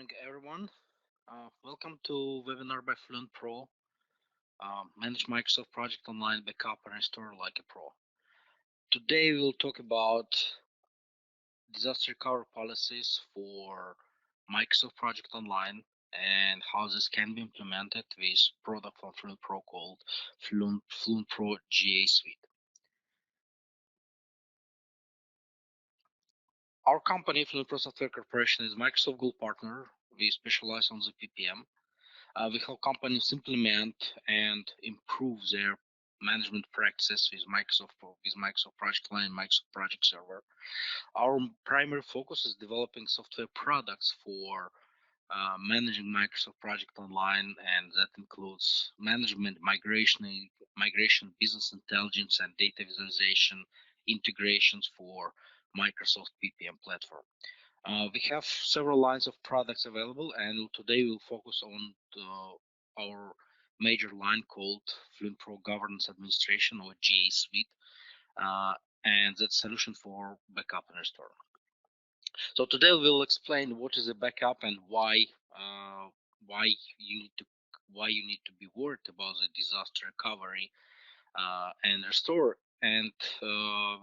morning, everyone. Welcome to webinar by FluentPro. Manage Microsoft Project Online, backup and restore like a pro. Today we'll talk about disaster recovery policies for Microsoft Project Online and how this can be implemented with product from FluentPro called FluentPro G suite. Our company, FluentPro Software Corporation, is Microsoft Gold partner. We specialize on the PPM. We help companies implement and improve their management practices with Microsoft Project Line, Microsoft Project Server. Our primary focus is developing software products for managing Microsoft Project Online, and that includes management, migration, business intelligence, and data visualization integrations for Microsoft PPM platform. We have several lines of products available, and today we'll focus on our major line called FluentPro Governance Administration, or GA Suite, uh, and that's solution for backup and restore. So today we'll explain what is a backup and why you need to be worried about the disaster recovery and restore, and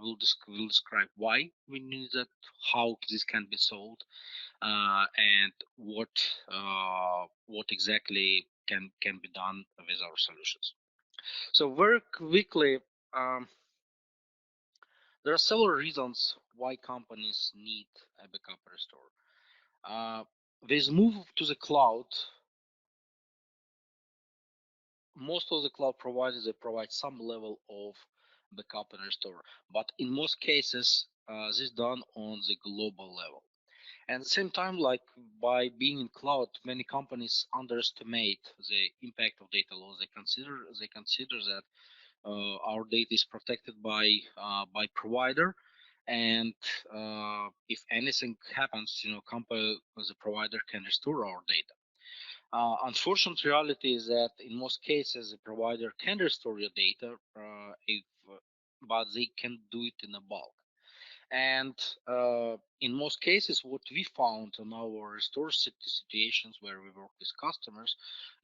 we'll describe why we need that, how this can be solved, and what exactly can be done with our solutions. So very quickly, um, there are several reasons why companies need a backup restore. With move to the cloud, most of the cloud providers, they provide some level of backup and restore, but in most cases, this is done on the global level. And at the same time, like by being in cloud, many companies underestimate the impact of data loss. They consider that our data is protected by provider, and if anything happens, the provider can restore our data. Unfortunate reality is that in most cases, the provider can restore your data, if but they can do it in a bulk. And in most cases, what we found on our restore situations where we work with customers,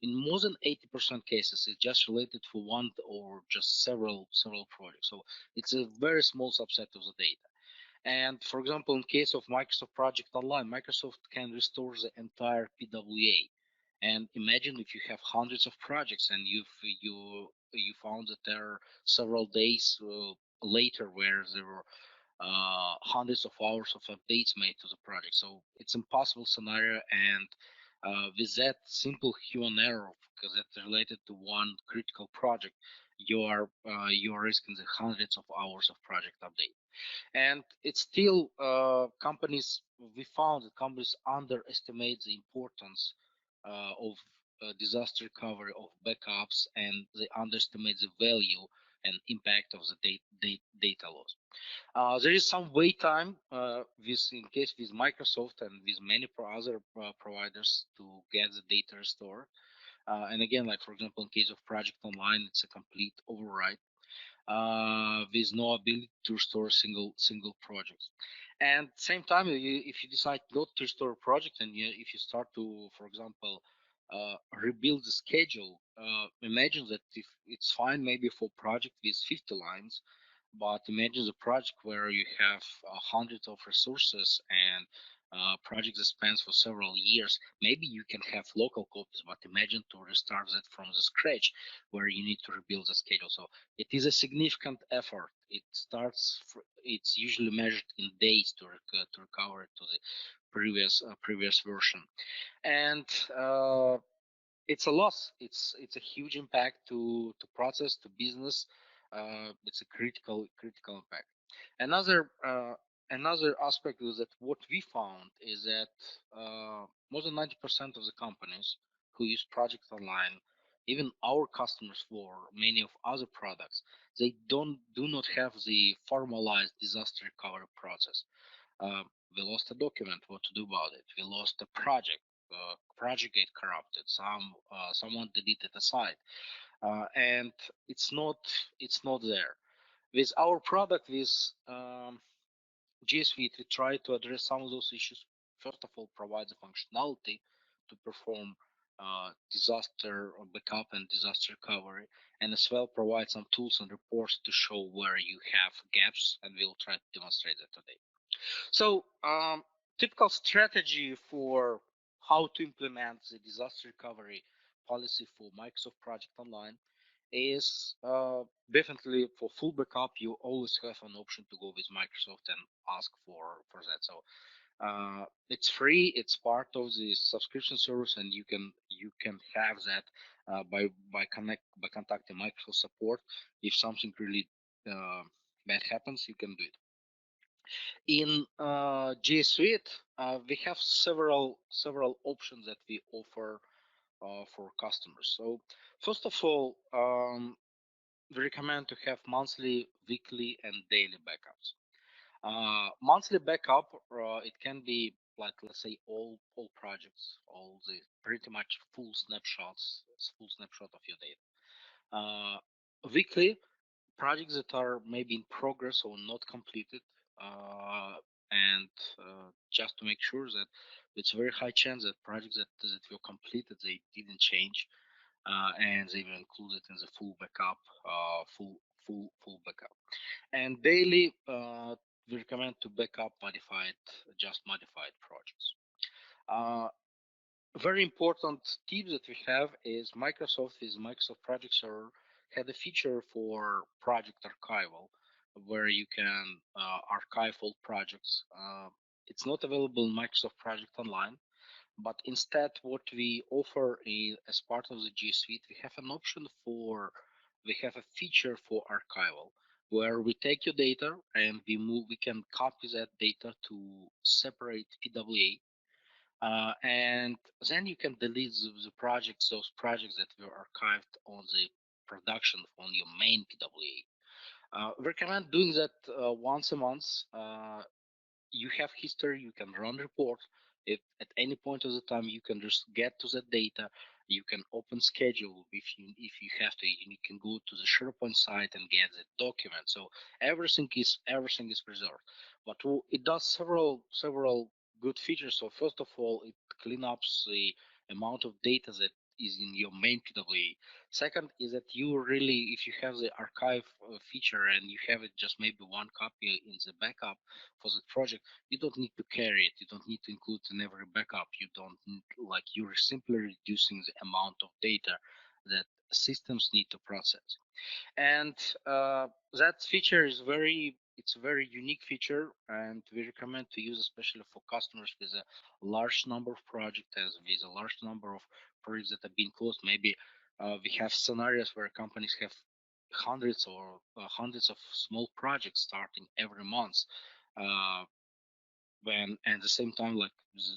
in more than 80% cases, it's just related to one or just several projects. So it's a very small subset of the data. And for example, in case of Microsoft Project Online, Microsoft can restore the entire PWA. And imagine if you have hundreds of projects and you found that there are several days later where there were hundreds of hours of updates made to the project. So it's impossible scenario, and with that simple human error, because that's related to one critical project, you are risking the hundreds of hours of project update. And it's still companies. We found that companies underestimate the importance of disaster recovery, of backups, and they underestimate the value and impact of the data loss. There is some wait time in case with Microsoft and with many other providers to get the data restored. And again, like for example, in case of Project Online, it's a complete override with no ability to restore single projects. And same time, if you decide not to restore a project, and if you start to, for example, rebuild the schedule, imagine that if it's fine maybe for project with 50 lines, but imagine the project where you have hundreds of resources and project that spans for several years. Maybe you can have local copies, but imagine to restart that from the scratch where you need to rebuild the schedule. So it is a significant effort. It's usually measured in days to recover it to the previous version, and it's a loss. It's a huge impact to process, to business. It's a critical impact. Another another aspect is that what we found is that more than 90% of the companies who use Project Online, even our customers for many of other products, they do not have the formalized disaster recovery process. uh, we lost a document, what to do about it? We lost a project. Project get corrupted. Someone deleted a site, and it's not there. With our product, with G Suite, we try to address some of those issues first of all provides the functionality to perform disaster backup and disaster recovery, and as well provide some tools and reports to show where you have gaps, and we'll try to demonstrate that today. So, typical strategy for how to implement the disaster recovery policy for Microsoft Project Online is definitely for full backup. You always have an option to go with Microsoft and ask for that. So it's free. It's part of the subscription service, and you can have that by contacting Microsoft support. If something really bad happens, you can do it. In G Suite, we have several options that we offer for customers. So first of all, we recommend to have monthly, weekly, and daily backups. Monthly backup, it can be like, let's say, all projects, all the pretty much full snapshot of your data. Weekly, projects that are maybe in progress or not completed, uh, and just to make sure that it's a very high chance that projects that were completed, they didn't change, and they were included in the full backup, full backup. And daily, we recommend to backup modified projects. Uh, very important tip that we have is Microsoft with Microsoft Project Server had a feature for project archival where you can archive old projects. It's not available in Microsoft Project Online, but instead what we offer is, as part of the G Suite, we have a feature for archival where we take your data and we can copy that data to separate PWA, and then you can delete those projects that were archived on the production on your main PWA. Recommend doing that once a month. You have history, you can run report. If at any point of the time you can just get to that data, you can open schedule. If you have to, you can go to the SharePoint site and get the document. So everything is preserved. But it does several good features. So first of all, it clean up the amount of data that is in your main PWA. Second is that you really, if you have the archive feature and you have it just maybe one copy in the backup for the project, you don't need to carry it. You don't need to include in every backup. You don't need, like, you're simply reducing the amount of data that systems need to process. And that feature is it's a very unique feature, and we recommend to use especially for customers with a large number of projects, as with a large number of projects that are being closed. Maybe we have scenarios where companies have hundreds of small projects starting every month, uh, when at the same time, like,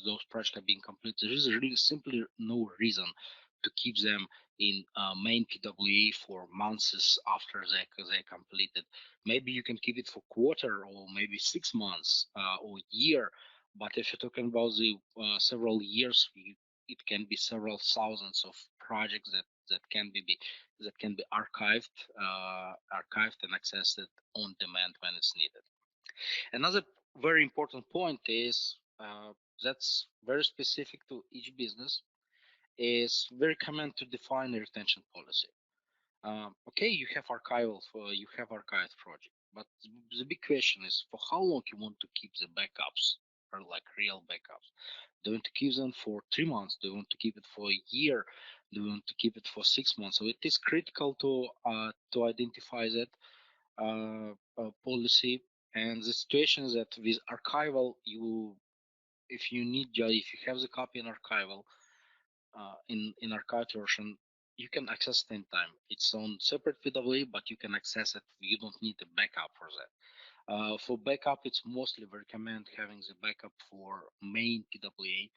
those projects are being completed, there is really simply no reason to keep them in main PWA for months after they completed. Maybe you can keep it for quarter or maybe 6 months or year, but if you're talking about the several years, it can be several thousands of projects that can be archived and accessed on demand when it's needed. Another very important point is that's very specific to each business, is very common to define a retention policy. Okay, you have archived project, but the big question is for how long you want to keep the backups, or like real backups. Do you want to keep them for 3 months? Do you want to keep it for a year? Do you want to keep it for 6 months? So it is critical to identify that policy. And the situation is that with archival, if you have the copy in archival, in archived version, you can access it anytime. It's on separate PWA, but you can access it. You don't need a backup for that. For backup, it's mostly we recommend having the backup for main PWA,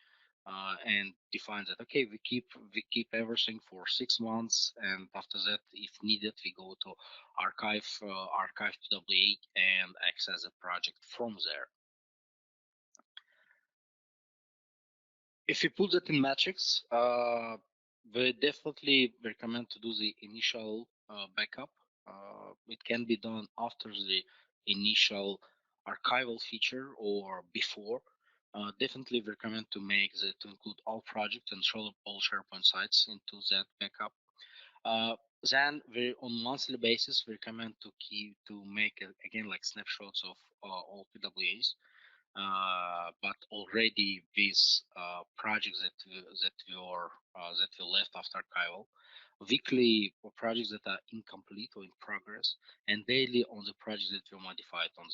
and define that, okay, we keep everything for 6 months, and after that, if needed, we go to archive PWA and access the project from there. If you put that in metrics, we definitely recommend to do the initial backup. It can be done after the initial archival feature or before. Definitely recommend to include all projects and show all SharePoint sites into that backup. Uh, then on monthly basis, we recommend to make again like snapshots of all PWAs, but already these projects that we left after archival, weekly projects that are incomplete or in progress, and daily on the projects that we modified on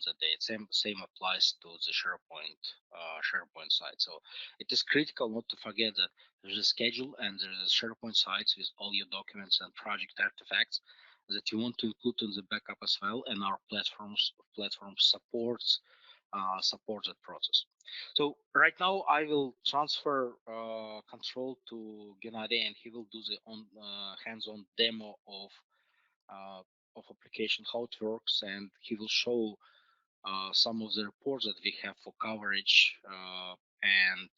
that day. Same applies to the SharePoint site. So it is critical not to forget that there's a schedule and there's a SharePoint sites with all your documents and project artifacts that you want to include in the backup as well, and our platform supports that process. So right now I will transfer control to Gennady, and he will do the hands-on demo of application, how it works, and he will show some of the reports that we have for coverage, and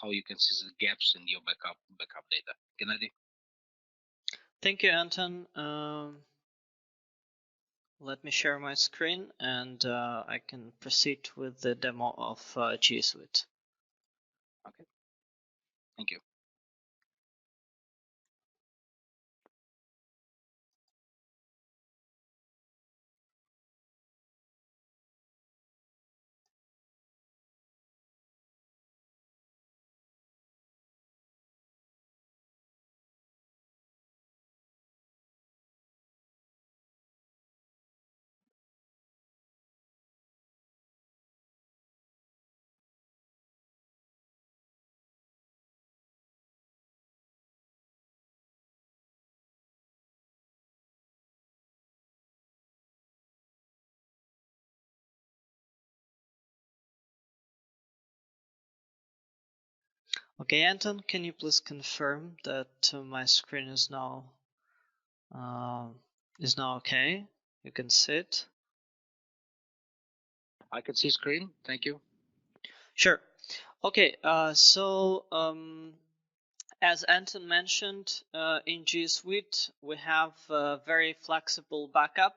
how you can see the gaps in your backup data. Gennady? Thank you, Anton. Let me share my screen and I can proceed with the demo of G Suite. Okay, thank you. Okay, Anton, can you please confirm that my screen uh, is now okay? You can see it. I can see screen. Thank you. Sure. Okay, as Anton mentioned, in G Suite we have very flexible backup,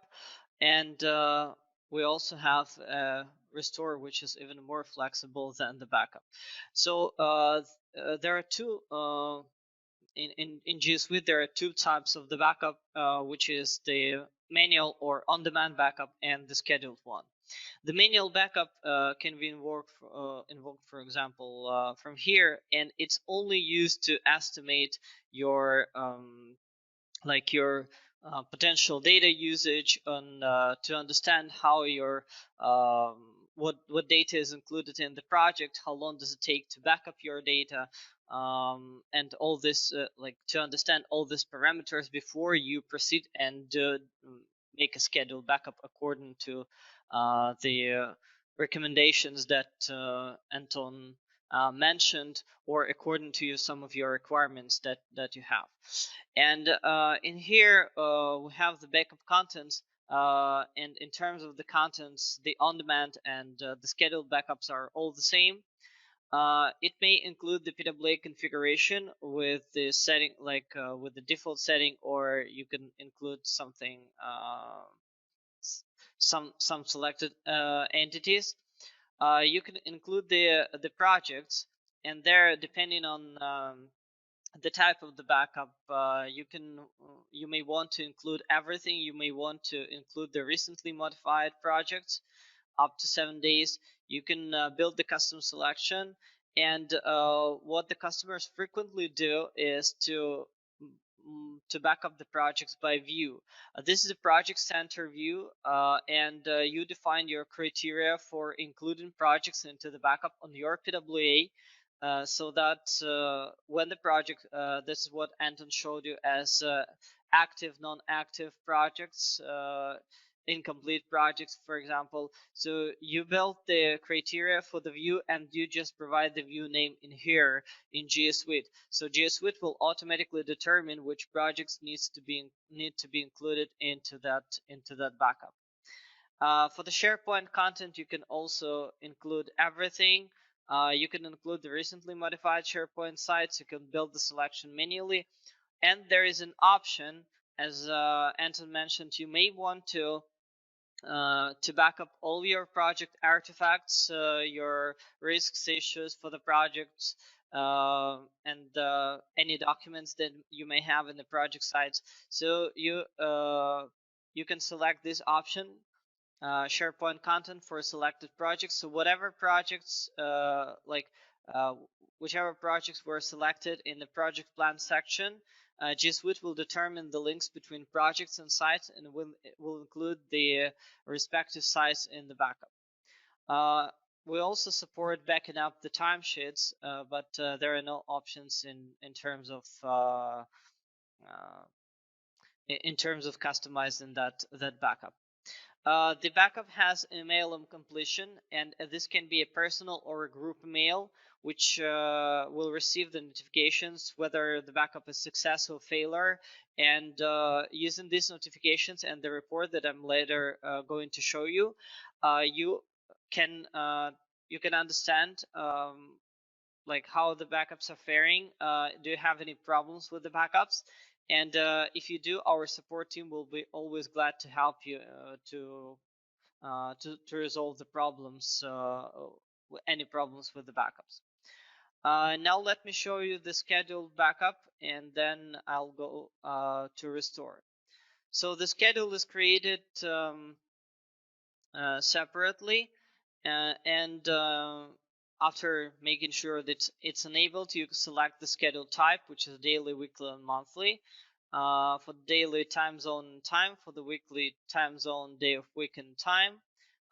and we also have restore, which is even more flexible than the backup. So there are two in G Suite. There are two types of the backup, which is the manual or on-demand backup and the scheduled one. The manual backup can be invoked, for example, from here, and it's only used to estimate your potential data usage on to understand how your what data is included in the project, how long does it take to back up your data, and all this to understand all these parameters before you proceed and make a scheduled backup according to the recommendations that Anton mentioned, or according to some of your requirements that you have. And in here we have the backup contents, and in terms of the contents, the on-demand and the scheduled backups are all the same. It may include the PWA configuration with the setting, with the default setting, or you can include something, some selected entities. You can include the projects, and there, depending on the type of the backup, you may want to include everything. You may want to include the recently modified projects up to 7 days. You can build the custom selection, and what the customers frequently do is to back up the projects by view. This is a project center view, and you define your criteria for including projects into the backup on your PWA, so that when the project, this is what Anton showed you as active, non-active projects, incomplete projects, for example. So you build the criteria for the view, and you just provide the view name in here in G Suite. So G Suite will automatically determine which projects need to be included into that backup. For the SharePoint content, you can also include everything. You can include the recently modified SharePoint sites. You can build the selection manually, and there is an option, as Anton mentioned. You may want to to back up all your project artifacts, your risks, issues for the projects, and any documents that you may have in the project sites. So you can select this option, SharePoint content for selected projects. So whatever projects, uh, whichever projects were selected in the project plan section, G Suite will determine the links between projects and sites, and will include the respective sites in the backup. We also support backing up the timesheets, but there are no options in terms of uh, customizing that backup. The backup has email on completion, and this can be a personal or a group email, which will receive the notifications whether the backup is success or failure. And using these notifications and the report that I'm later going to show you, you can understand like how the backups are faring. Do you have any problems with the backups? And if you do, our support team will be always glad to help you to resolve the problems, any problems with the backups. Now let me show you the scheduled backup, and then I'll go to restore. So the schedule is created separately, and after making sure that it's enabled, you select the schedule type, which is daily, weekly, and monthly. For daily, time zone and time; for the weekly, time zone, day of week and time;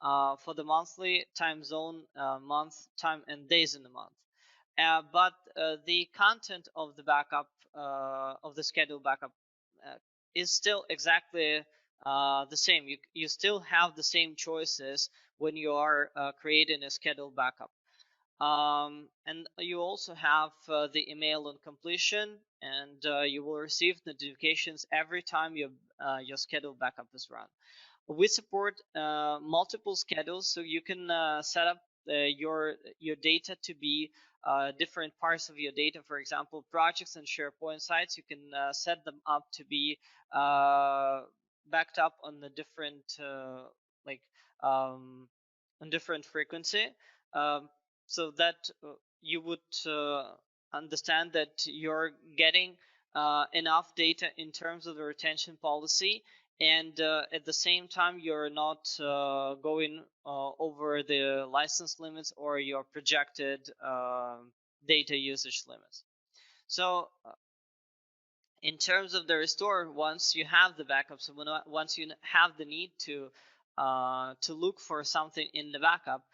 for the monthly, time zone, month, time, and days in the month. But the content of the backup, of the schedule backup, uh, is still exactly the same. You still have the same choices when you are creating a schedule backup. And you also have the email on completion, and you will receive notifications every time your schedule backup is run. We support multiple schedules, so you can set up your data to be different parts of your data. For example, projects and SharePoint sites, you can set them up to be uh, backed up on a different like um, on different frequency, um, so that you would understand that you're getting enough data in terms of the retention policy, and at the same time you're not going over the license limits or your projected data usage limits. So in terms of the restore, once you have the backups, once you have the need to look for something in the backup,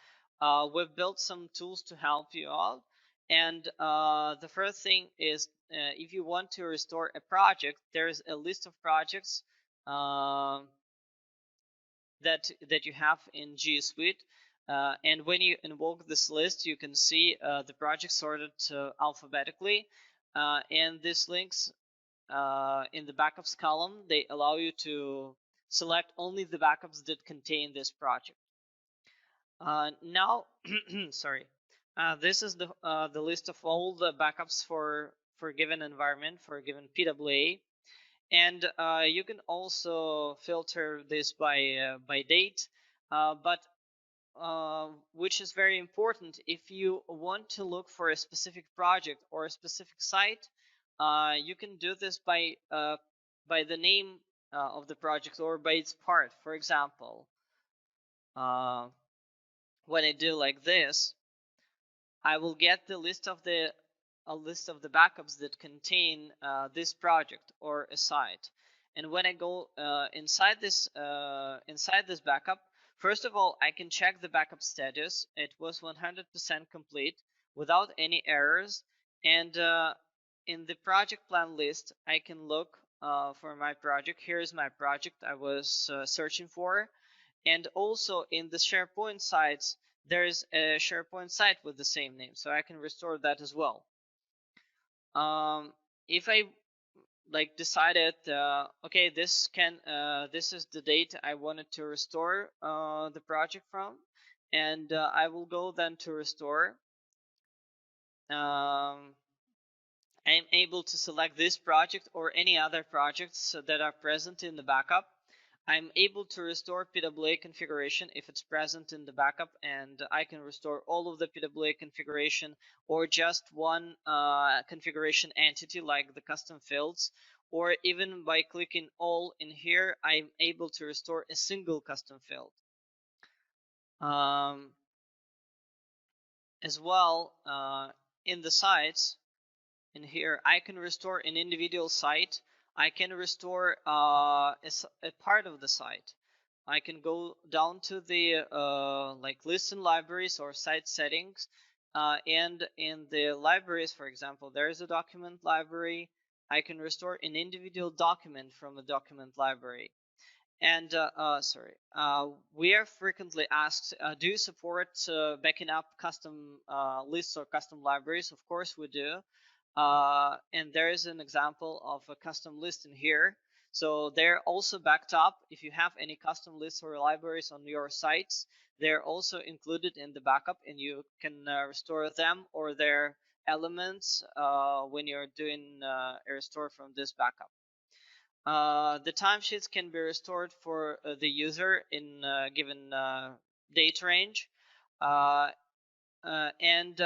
we've built some tools to help you out. And the first thing is, if you want to restore a project, there's a list of projects uh, that you have in G Suite. And when you invoke this list, you can see the projects sorted alphabetically. And these links in the backups column, they allow you to select only the backups that contain this project. Now, sorry, this is the list of all the backups for a given environment, for a given PWA. And you can also filter this by date, but which is very important. If you want to look for a specific project or a specific site, you can do this by the name of the project or by its part. For example, uh, when I do like this, I will get the list of the a list of the backups that contain this project or a site. And when I go inside this backup, first of all, I can check the backup status. It was 100% complete without any errors. And in the project plan list, I can look for my project. Here's my project I was searching for. And also in the SharePoint sites, there's a SharePoint site with the same name, so I can restore that as well. If I like decided, okay, this is the date I wanted to restore the project from, and I will go then to restore. I'm able to select this project or any other projects that are present in the backup. I'm able to restore PWA configuration if it's present in the backup, and I can restore all of the PWA configuration or just one configuration entity like the custom fields, or even by clicking all in here, I'm able to restore a single custom field. Um, as well, in the sites, in here, I can restore an individual site. I can restore a part of the site. I can go down to the like list and libraries or site settings, and in the libraries, for example, there is a document library. I can restore an individual document from a document library. And sorry, we are frequently asked, do you support backing up custom lists or custom libraries? Of course we do. And there is an example of a custom list in here. So they're also backed up. If you have any custom lists or libraries on your sites, they're also included in the backup, and you can restore them or their elements when you're doing a restore from this backup. The timesheets can be restored for the user in a given date range. Uh, and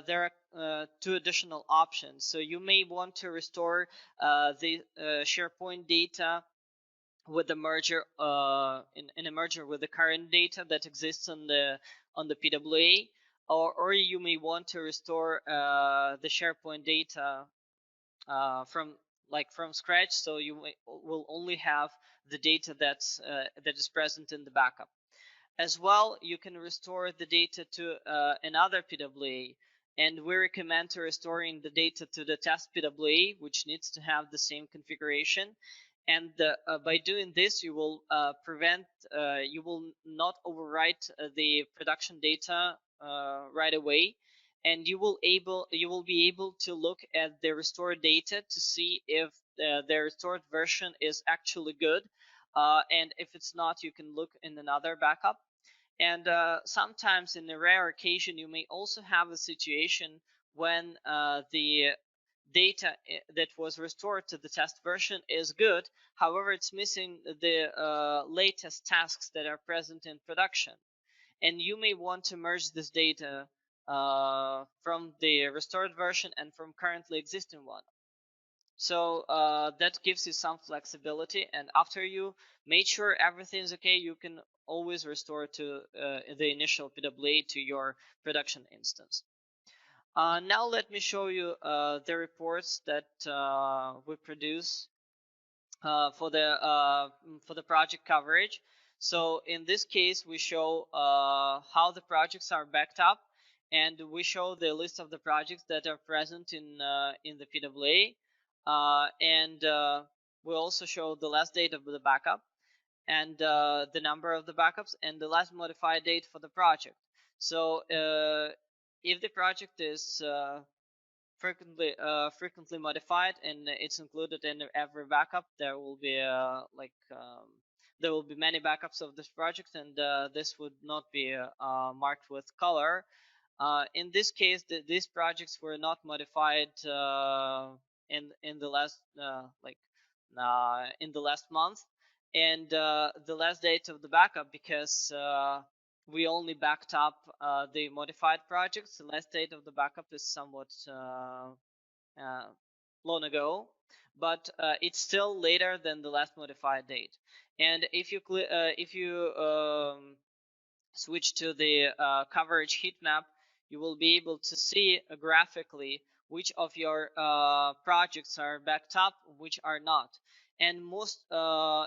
there are two additional options. So you may want to restore the SharePoint data with the merger in a merger with the current data that exists on the PWA, or you may want to restore the SharePoint data from scratch, so you will only have the data that is present in the backup. As well, you can restore the data to another PWA, and we recommend to restoring the data to the test PWA, which needs to have the same configuration. And by doing this, you will you will not overwrite the production data right away, and you will be able to look at the restored data to see if the restored version is actually good, and if it's not, you can look in another backup. And sometimes, in a rare occasion, you may also have a situation when the data that was restored to the test version is good. However, it's missing the latest tasks that are present in production. And you may want to merge this data from the restored version and from currently existing one. So that gives you some flexibility, and after you made sure everything's okay, you can always restore to the initial PWA to your production instance. Now let me show you the reports that we produce for the project coverage. So in this case, we show how the projects are backed up, and we show the list of the projects that are present in the PWA, and we also show the last date of the backup, and the number of the backups, and the last modified date for the project. So if the project is frequently modified and it's included in every backup, there will be there will be many backups of this project, and this would not be marked with color. In this case, these projects were not modified in the last in the last month, and the last date of the backup, because we only backed up the modified projects. The last date of the backup is somewhat uh, long ago, but it's still later than the last modified date. And if you switch to the coverage heat map, you will be able to see graphically which of your projects are backed up, which are not. And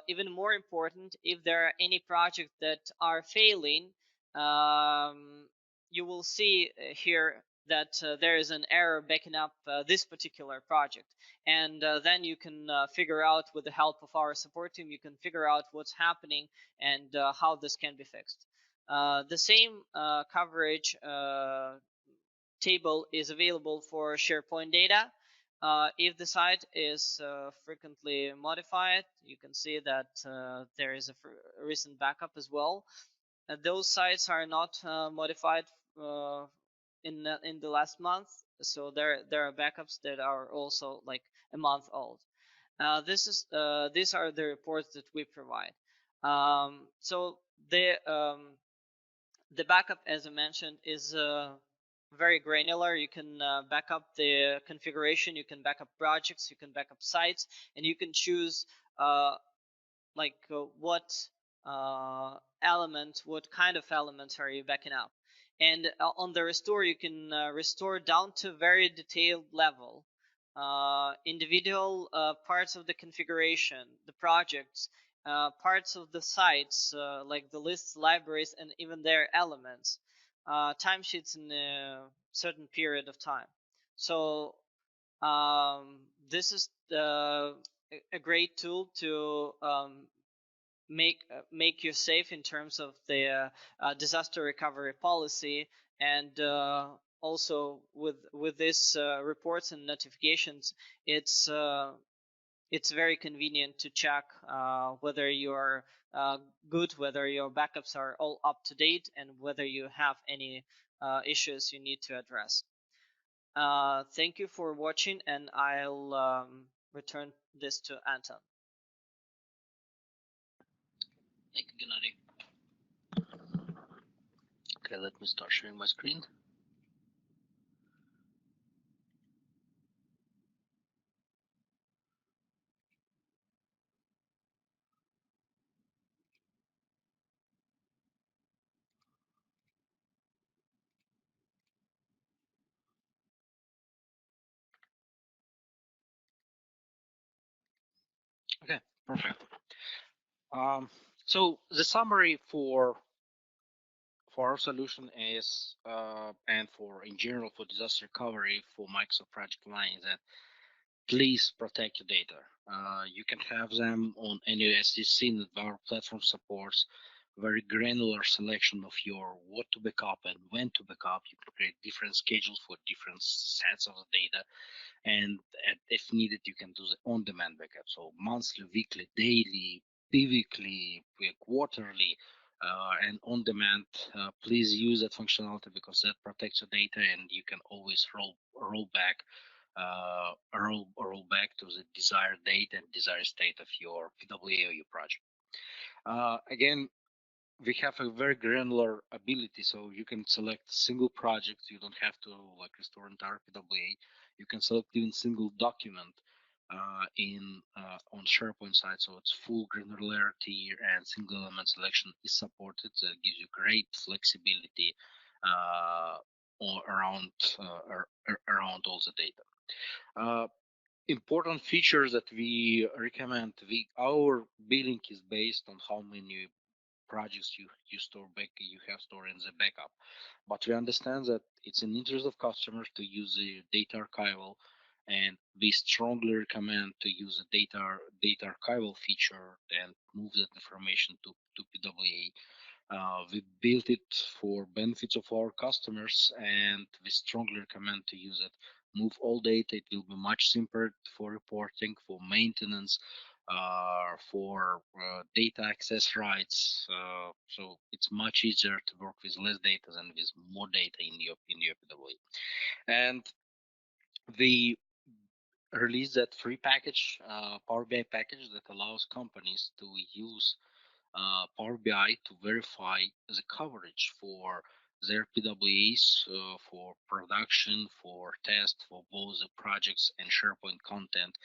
even more important, if there are any projects that are failing, you will see here that there is an error backing up this particular project. And then you can figure out, with the help of our support team, you can figure out what's happening and how this can be fixed. The same coverage table is available for SharePoint data. If the site is frequently modified, you can see that there is a recent backup as well. Those sites are not modified in the last month, so there are backups that are also like a month old. These are the reports that we provide. So the backup, as I mentioned, is very granular. You can back up the configuration, you can back up projects, you can back up sites, and you can choose uh, what what kind of elements are you backing up. And on the restore, you can restore down to very detailed level, individual parts of the configuration, the projects, parts of the sites, like the lists, libraries, and even their elements, timesheets in a certain period of time. So this is a great tool to make you safe in terms of the disaster recovery policy, and also with this reports and notifications, it's uh, it's very convenient to check whether you're good, whether your backups are all up to date, and whether you have any issues you need to address. Thank you for watching, and I'll return this to Anton. Thank you, Gennady. Okay, let me start sharing my screen. Okay, perfect. Um, so the summary for our solution is, and for in general for disaster recovery for Microsoft Project Line, is that please protect your data. You can have them on any SDC that our platform supports. Very granular selection of your what to backup and when to backup. You can create different schedules for different sets of the data, and if needed, you can do the on-demand backup. So monthly, weekly, daily, bi-weekly, quarterly, and on-demand. Please use that functionality because that protects your data, and you can always roll back to the desired date and desired state of your PWA or your project. Again, we have a very granular ability, so you can select single projects. You don't have to like restore entire PWA. You can select even single document in on SharePoint side, so it's full granularity and single element selection is supported. That gives you great flexibility uh, around around all the data. Uh, Important features that we recommend. Our billing is based on how many projects you have stored in the backup, but we understand that it's in interest of customers to use the data archival, and we strongly recommend to use the data archival feature and move that information to PWA. We built it for benefits of our customers, and we strongly recommend to use it. Move all data. It will be much simpler for reporting, for maintenance, for data access rights. So it's much easier to work with less data than with more data in your PWA. And we released that free package, Power BI package that allows companies to use Power BI to verify the coverage for their PWAs, for production, for test, for both the projects and SharePoint content.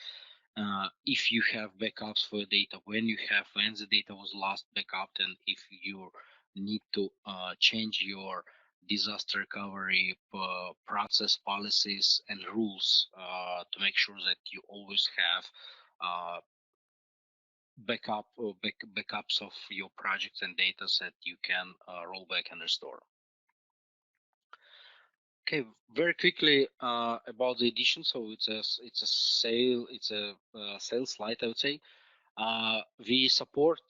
If you have backups for data, when the data was last backup, and if you need to change your disaster recovery process, policies, and rules to make sure that you always have uh, backups of your projects and data that you can roll back and restore. Okay, very quickly about the edition. So it's a sales slide, I would say. We support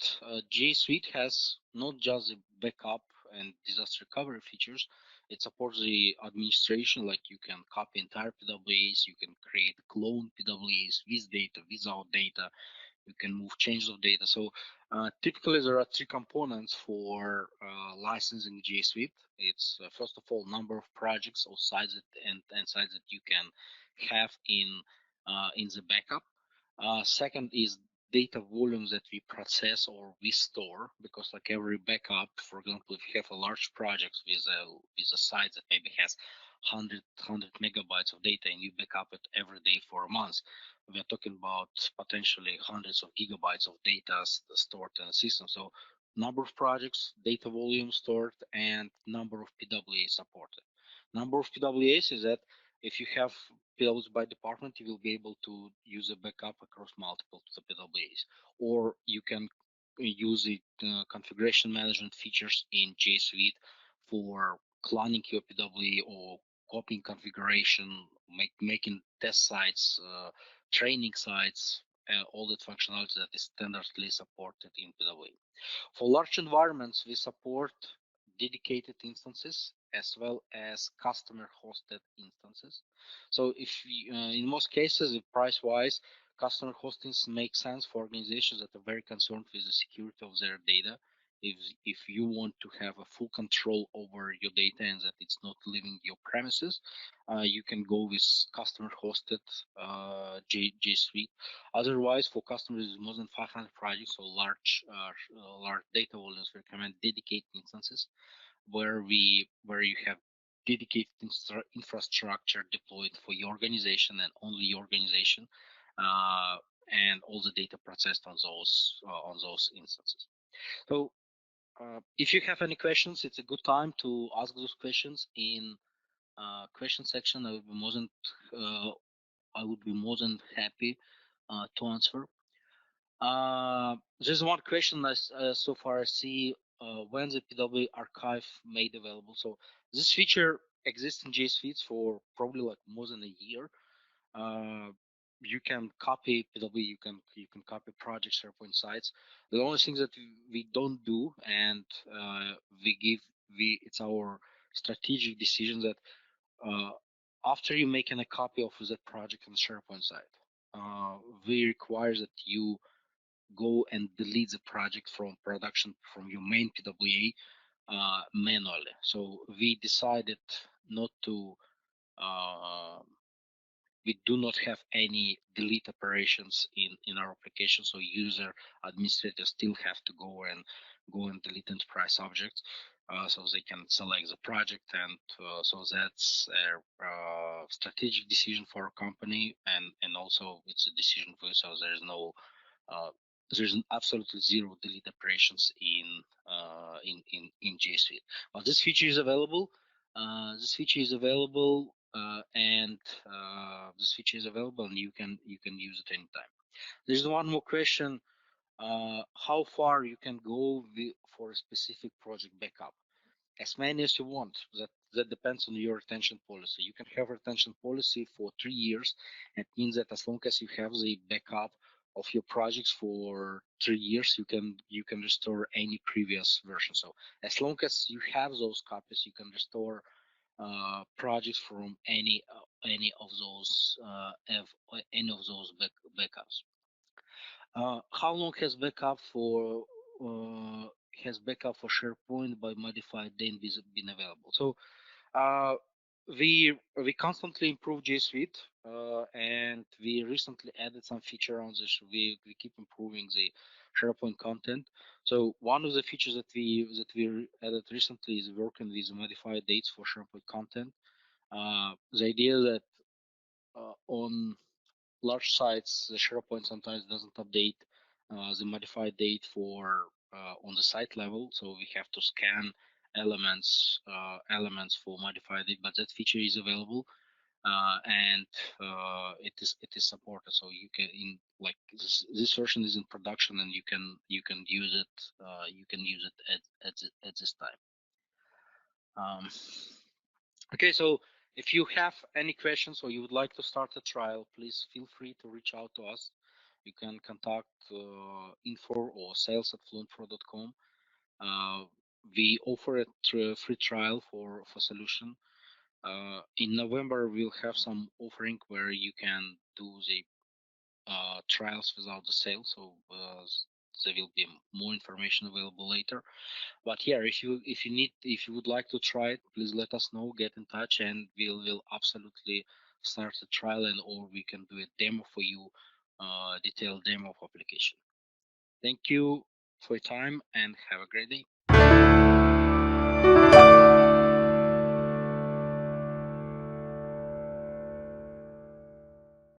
G Suite has not just the backup and disaster recovery features. It supports the administration, like you can copy entire PWAs, you can create clone PWAs with data, without data, you can move changes of data. So typically there are three components for licensing G Suite. It's first of all number of projects or sizes and size that you can have in the backup. Second is data volumes that we process or we store, because like every backup, for example, if you have a large project with a site that maybe has 100 megabytes of data and you backup it every day for a month, we are talking about potentially hundreds of gigabytes of data stored in the system. So number of projects, data volume stored, and number of PWA supported. Number of PWAs is that if you have PWAs by department, you will be able to use a backup across multiple PWAs, or you can use the configuration management features in G Suite for cloning your PWA or copying configuration, making test sites, training sites, all that functionality that is standardly supported in PWA. For large environments, we support dedicated instances as well as customer hosted instances. So if in most cases, if price wise, customer hostings make sense for organizations that are very concerned with the security of their data. If you want to have a full control over your data and that it's not leaving your premises, you can go with customer hosted G Suite. Otherwise, for customers with more than 500 projects or large data volumes, we recommend dedicated instances where you have dedicated infrastructure deployed for your organization and only your organization, uh, and all the data processed on those instances. So, if you have any questions, it's a good time to ask those questions in question section. Uh, I would be more than happy to answer. There's one question so far I see, when the PW archive made available. So this feature exists in JS Feeds for probably like more than a year. Uh, you can copy PW, you can copy project SharePoint sites. The only thing that we don't do, and we give we it's our strategic decision that uh, after you making a copy of that project on the SharePoint site, uh, we require that you go and delete the project from production from your main PWA manually. So we decided not to. Uh, we do not have any delete operations in our application, so user administrators still have to go and delete enterprise objects, so they can select the project, and so that's a strategic decision for our company, and also it's a decision for, so uh, there's absolutely zero delete operations in G Suite. But this feature is available. And this feature is available, and you can use it anytime. There's one more question: how far you can go for a specific project backup? As many as you want. That depends on your retention policy. You can have a retention policy for 3 years. It means that as long as you have the backup of your projects for 3 years, you can restore any previous version. So as long as you have those copies, you can restore projects from any of those backups. How long uh, has backup for SharePoint by modified then been available? So uh, we constantly improve G Suite, and we recently added some feature on this. We keep improving the SharePoint content. So one of the features that we added recently is working with modified dates for SharePoint content. The idea that on large sites, the SharePoint sometimes doesn't update the modified date for on the site level, so we have to scan elements for modified date. But that feature is available, and it is supported. So you can in like this version is in production, and you can use it at this time. Um, Okay, so if you have any questions or you would like to start a trial, please feel free to reach out to us. You can contact info or sales at fluentpro.com. Uh, we offer a free trial for solution. In November, we'll have some offering where you can do the trials without the sale. So there will be more information available later. But yeah, if you would like to try it, please let us know, get in touch, and we'll absolutely start a trial, and or we can do a demo for you, detailed demo of application. Thank you for your time and have a great day.